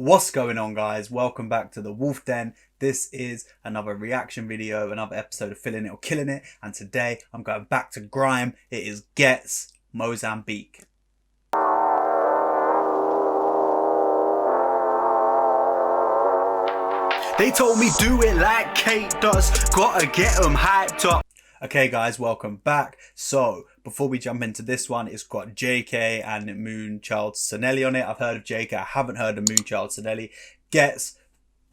What's going on, guys? Welcome back to the Wolf Den. This is another reaction video, another episode of Feeling It or Killing It, and today I'm going back to grime. It is GHETTS, Mozambique. They told me do it like Kate does, gotta get them hyped up. Okay guys, welcome back. So, before we jump into this one, it's got JK and Moonchild Sonelli on it. I've heard of JK, I haven't heard of Moonchild Sonelli. GHETTS,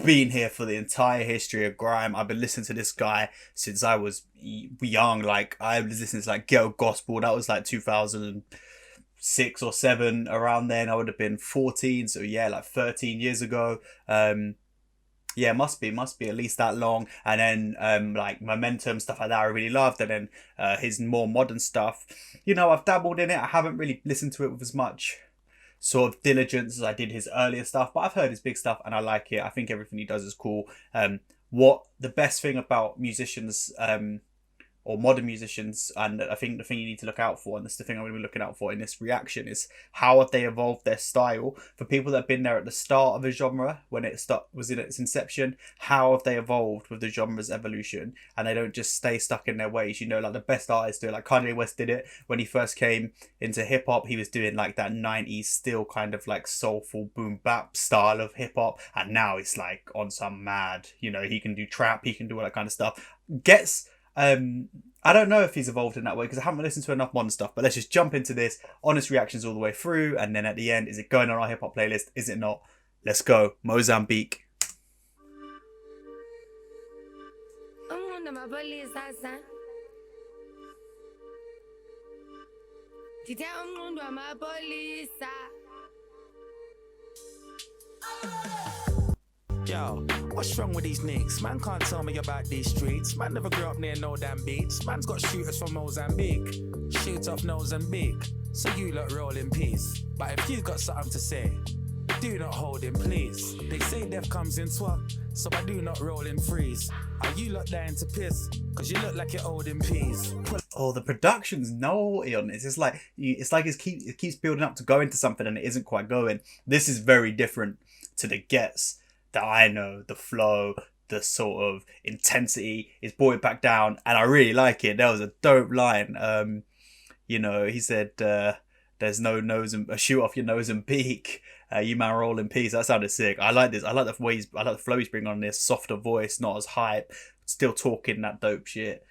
been here for the entire history of grime. I've been listening to this guy since I was young. Like, I was listening to like ghetto gospel. That was like 2006 or 7, around then. I would have been 14, so yeah, like 13 years ago. Yeah, must be at least that long. And then like Momentum, stuff like that I really loved. And then his more modern stuff, you know, I've dabbled in it. I haven't really listened to it with as much sort of diligence as I did his earlier stuff, but I've heard his big stuff and I like it. I think everything he does is cool. What the best thing about musicians or modern musicians, and I think the thing you need to look out for, and this is the thing I'm going to be looking out for in this reaction, is how have they evolved their style. For people that have been there at the start of a genre, when it was in its inception, how have they evolved with the genre's evolution, and they don't just stay stuck in their ways. You know, like the best artists do it. Like Kanye West did it when he first came into hip-hop. He was doing like that 90s still kind of like soulful boom bap style of hip-hop, and now it's like on some mad, you know, he can do trap, he can do all that kind of stuff. GHETTS, I don't know if he's evolved in that way because I haven't listened to enough modern stuff, but let's just jump into this. Honest reactions all the way through, and then at the end, is it going on our hip-hop playlist? Is it not? Let's go. Mozambique. Yo, what's wrong with these niggas? Man can't tell me about these streets. Man never grew up near no damn beats. Man's got shooters from Mozambique. Shoot off Mozambique. So you lot roll in peace. But if you got something to say, do not hold in please. They say death comes in twa, so I do not roll in freeze. Are you lot dying to piss? Cause you look like you're old in peas. Oh, the production's naughty on this. It's like it keeps building up to go into something and it isn't quite going. This is very different to the GHETTS that I know. The flow, the sort of intensity is brought it back down, and I really like it. That was a dope line. You know, he said, "There's no nose and shoot off your nose and beak. You man roll in peace." That sounded sick. I like this. I like the way I like the flow he's bringing on this. Softer voice, not as hype, still talking that dope shit.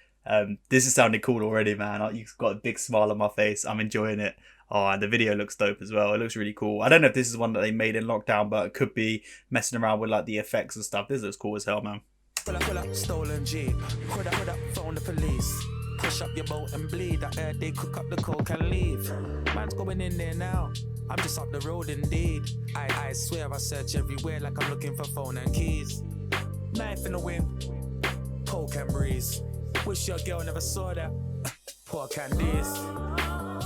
This is sounding cool already, man. You've got a big smile on my face. I'm enjoying it. Oh, and the video looks dope as well. It looks really cool. I don't know if this is one that they made in lockdown, but it could be messing around with like the effects and stuff. This looks cool as hell, man. Pull up, stolen Jeep. Put up, phone the police. Push up your boat and bleed. I heard they cook up the coke and leave. Man's going in there now. I'm just up the road indeed. I swear I search everywhere like I'm looking for phone and keys. Knife in the wind. Coke and breeze. Wish your girl never saw that. Poor candies.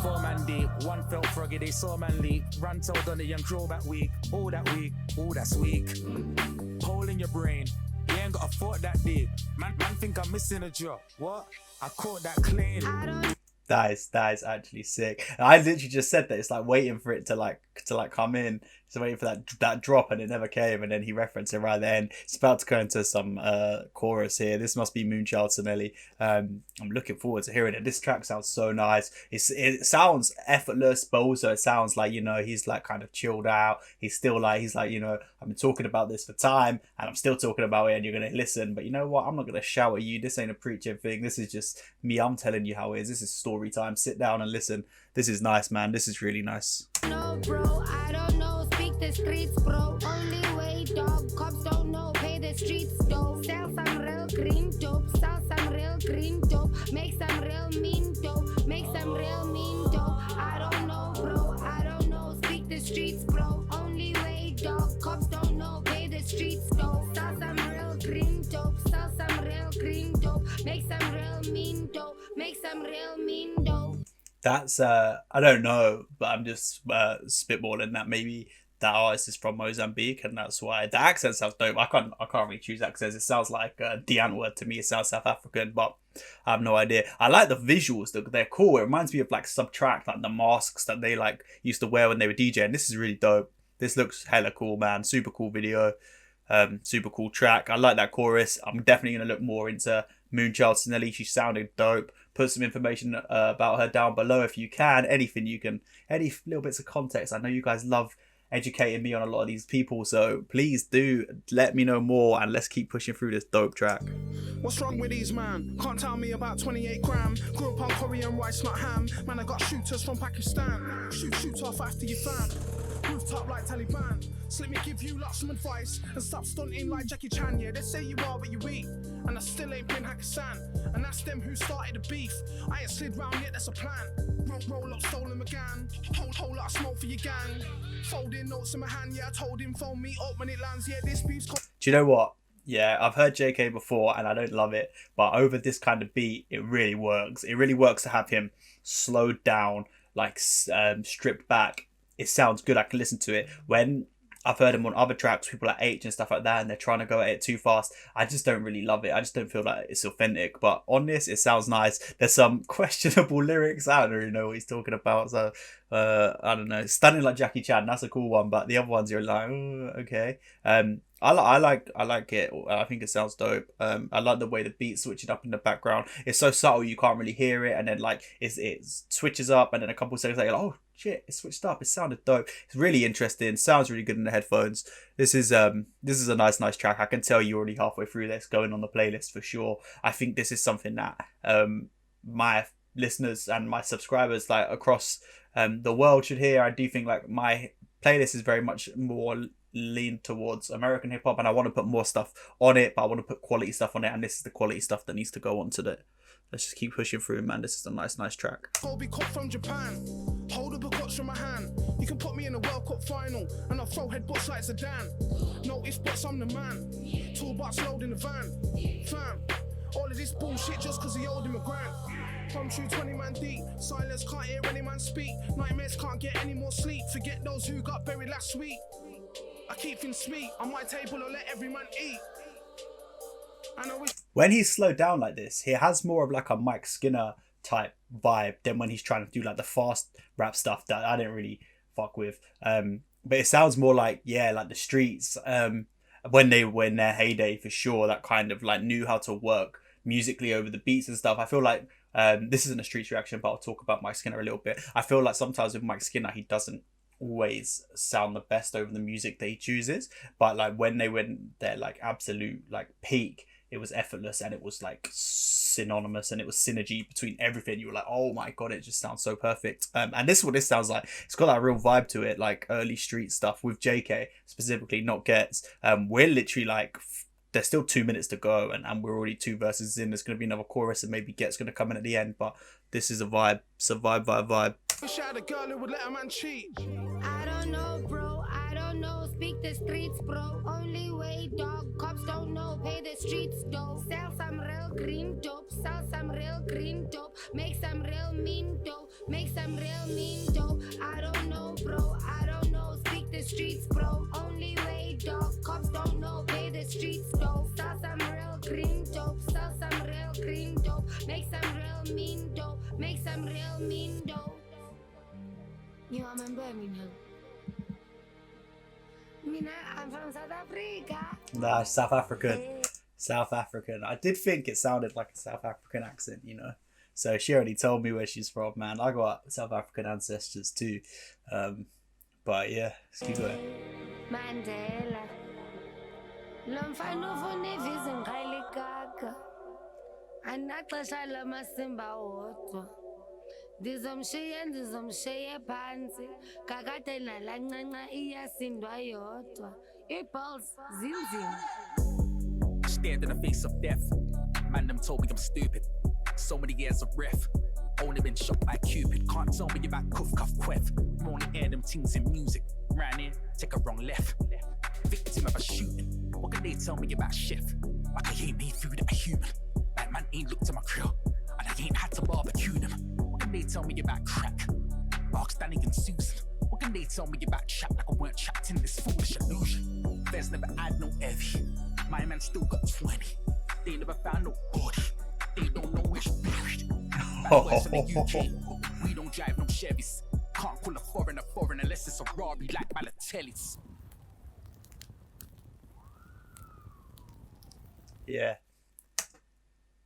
4 man deep, one felt froggy, they saw man leap. Run told on the young crow that week. Oh, that week, oh, that's weak. Hole in your brain, you ain't got a thought that deep. Man think I'm missing a drop. What? I caught that clean. That is actually sick. I literally just said that it's like waiting for it to come in. Just waiting for that drop, and it never came. And then he referenced it right then. It's about to go into some chorus here. This must be Moonchild Sonelli. I'm looking forward to hearing it. This track sounds so nice. It sounds effortless, but also it sounds like, you know, he's like kind of chilled out. He's like, you know, I've been talking about this for time, and I'm still talking about it, and you're gonna listen. But you know what? I'm not gonna shout at you. This ain't a preaching thing. This is just me. I'm telling you how it is. This is story time. Sit down and listen. This is nice, man. This is really nice. No, bro, I don't know. Speak the streets, bro. Only way, dog. Cops don't know. Pay the streets, dope. Sell some real green dope. Sell some real green dope. Make some real mean dope. Make some real mean dope. I don't know, bro. I don't know. Speak the streets, bro. Only way, dog. Cops don't know. Pay the streets, dope. Sell some real green dope. Sell some real green dope. Make some real mean dope. Make some real mean dope. That's I don't know, but I'm just spitballing that maybe that artist is from Mozambique, and that's why the accent sounds dope. I can't really choose accents. It sounds like the Ant word to me. It sounds South African, but I have no idea. I like the visuals. They're cool. It reminds me of like Subtract, like the masks that they like used to wear when they were DJing. This is really dope. this looks hella cool, man. Super cool video. Super cool track. I like that chorus. I'm definitely going to look more into Moonchild Sinelli. She sounded dope. Put some information about her down below if you can. Anything you can, any little bits of context. I know you guys love educating me on a lot of these people, so please do let me know more, and let's keep pushing through this dope track. What's wrong with these man? Can't tell me about 28 gram. Grew up on Korean rice, not ham. Man, I got shooters from Pakistan. Shoot off after you fan. Rooftop like Taliban. So let me give you lot some advice and stop stunting like Jackie Chan. Yeah, they say you are what you eat, and I still ain't been Hakkasan. And that's them who started the beef. I ain't slid round yet, that's a plan. Roll up, stolen my gang. Whole lot of smoke for your gang. Folding notes in my hand, yeah, I told him phone me up when it lands. Yeah, this beef's Do you know what? Yeah, I've heard JK before and I don't love it, but over this kind of beat, it really works. It really works to have him slowed down, like stripped back. It sounds good. I can listen to it. When I've heard him on other tracks, people like H and stuff like that, and they're trying to go at it too fast, I just don't really love it. I just don't feel like it's authentic. But on this, it sounds nice. There's some questionable lyrics. I don't really know what he's talking about. So I don't know. Stunning like Jackie Chan, that's a cool one. But the other ones, you're like, oh, okay. I like it. I think it sounds dope. I like the way the beat switching up in the background. It's so subtle you can't really hear it, and then like it switches up, and then a couple of seconds later, oh shit, it switched up. It sounded dope. It's really interesting. Sounds really good in the headphones. This is a nice track. I can tell you're already halfway through this, going on the playlist for sure. I think this is something that my listeners and my subscribers like across the world should hear. I do think like my playlist is very much more lean towards American hip hop, and I want to put more stuff on it, but I want to put quality stuff on it, and this is the quality stuff that needs to go onto it. Let's just keep pushing through, man. This is a nice track. I'll be caught from Japan. Hold up a clutch from my hand. You can put me in a World Cup final, and I'll throw headbutts like Zidane. No ifs, buts, I'm the man. Toolbox load in the van. Fam, all of this bullshit just cause he owed him a grand. Come true 20 man deep. Silence can't hear any man speak. Nightmares can't get any more sleep. Forget those who got buried last week. I keep things sweet. On my table, I'll let every man eat. And I wish. When he's slowed down like this, he has more of like a Mike Skinner type vibe than when he's trying to do like the fast rap stuff that I didn't really fuck with. But it sounds more like, yeah, like the streets when they were in their heyday for sure, that kind of like knew how to work musically over the beats and stuff. I feel like this isn't a streets reaction, but I'll talk about Mike Skinner a little bit. I feel like sometimes with Mike Skinner, he doesn't always sound the best over the music that he chooses, but like when they went their like absolute like peak, it was effortless and it was like synonymous and it was synergy between everything. You were like, oh my god, it just sounds so perfect. And this is what this sounds like. It's got that real vibe to it, like early street stuff with JK specifically, not Ghetts. We're literally like, there's still 2 minutes to go, and we're already 2 verses in. There's going to be another chorus, and maybe Ghetts going to come in at the end, but this is a vibe. It's a vibe. Wish I had a girl who would let a man cheat. I don't know, bro. I don't know. Speak the streets, bro. Only way, dog. Cops don't know. Pay the streets, dough. Sell some real green dope. Sell some real green dope. Make some real mean dough. Make some real mean dough. I don't know, bro. I don't know. Speak the streets, bro. Only way, dog. Cops don't know. Pay the streets, dough. Sell some real green dope. Sell some real green dope. Make some real mean dough. Make some real mean dough. You remember me now? I'm from South Africa. Nah, South African. I did think it sounded like a South African accent, you know. So she already told me where she's from, man. I got South African ancestors too. But yeah, let's keep going. Mandela. Lomfano ufune visa ngiqale gaga. Anaxesha lamasimba wodwa. Ndizomshiye phansi. Kakade nalancanca iyasindwa yodwa. Iballs zinzima. Stared in the face of death. Man, them told me I'm stupid. So many years of ref. Only been shot by Cupid. Can't tell me about cuff, queff. Only hear them things in music. Ran in, take a wrong left. Victim of a shooting. What can they tell me about chef? Like I ain't made food a human. That man ain't looked at my grill. And I ain't had to barbecue them. What can they tell me about crack? Mark Stanley and Susan. What can they tell me about chat like I weren't trapped in this foolish illusion? There's never had no heavy. My man still got 20. They never found no body. They don't know where she's buried. Bad words from the UK. We don't drive no Chevys. Can't call a foreign unless it's a Ferrari like Balotelli's. Yeah.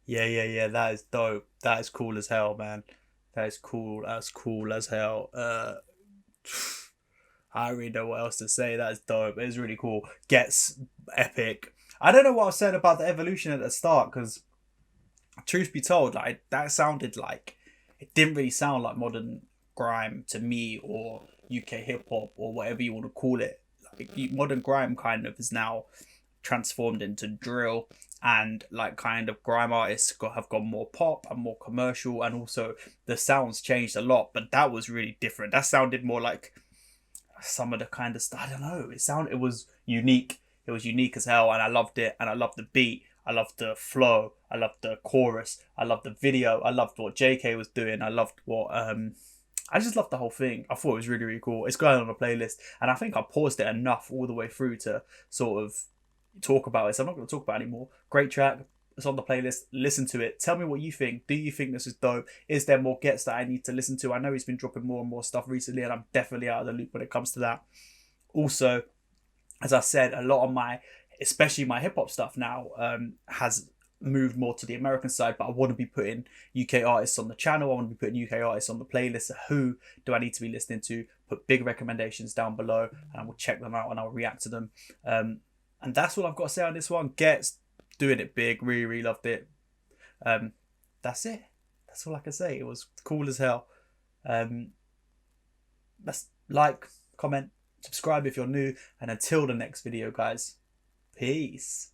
Yeah. That is dope. That is cool as hell, man. That is cool. That's cool as hell. I don't really know what else to say. That's dope. It's really cool. Gets epic. I don't know what I was saying about the evolution at the start, because truth be told, like that sounded like it didn't really sound like modern grime to me, or UK hip hop, or whatever you want to call it. Like modern grime kind of is now transformed into drill, and like kind of grime artists have gone more pop and more commercial, and also the sounds changed a lot. But that was really different. That sounded more like some of the kind of stuff. I don't know. It was unique. It was unique as hell, and I loved it. And I loved the beat. I loved the flow. I loved the chorus. I loved the video. I loved what JK was doing. I loved what I just loved the whole thing. I thought it was really, really cool. It's going on a playlist, and I think I paused it enough all the way through to sort of talk about it. So I'm not going to talk about it anymore. Great track. It's on the playlist. Listen to it. Tell me what you think. Do you think this is dope? Is there more gets that I need to listen to? I know he's been dropping more and more stuff recently, and I'm definitely out of the loop when it comes to that. Also, as I said, a lot of my, especially my hip hop stuff now, has moved more to the American side, but I want to be putting UK artists on the channel. I want to be putting UK artists on the playlist. So who do I need to be listening to? Put big recommendations down below, and I will check them out and I'll react to them. And that's all I've got to say on this one. Gets doing it big. Really, really loved it. That's it. That's all I can say. It was cool as hell. Let's like, comment, subscribe if you're new, and until the next video, guys, peace.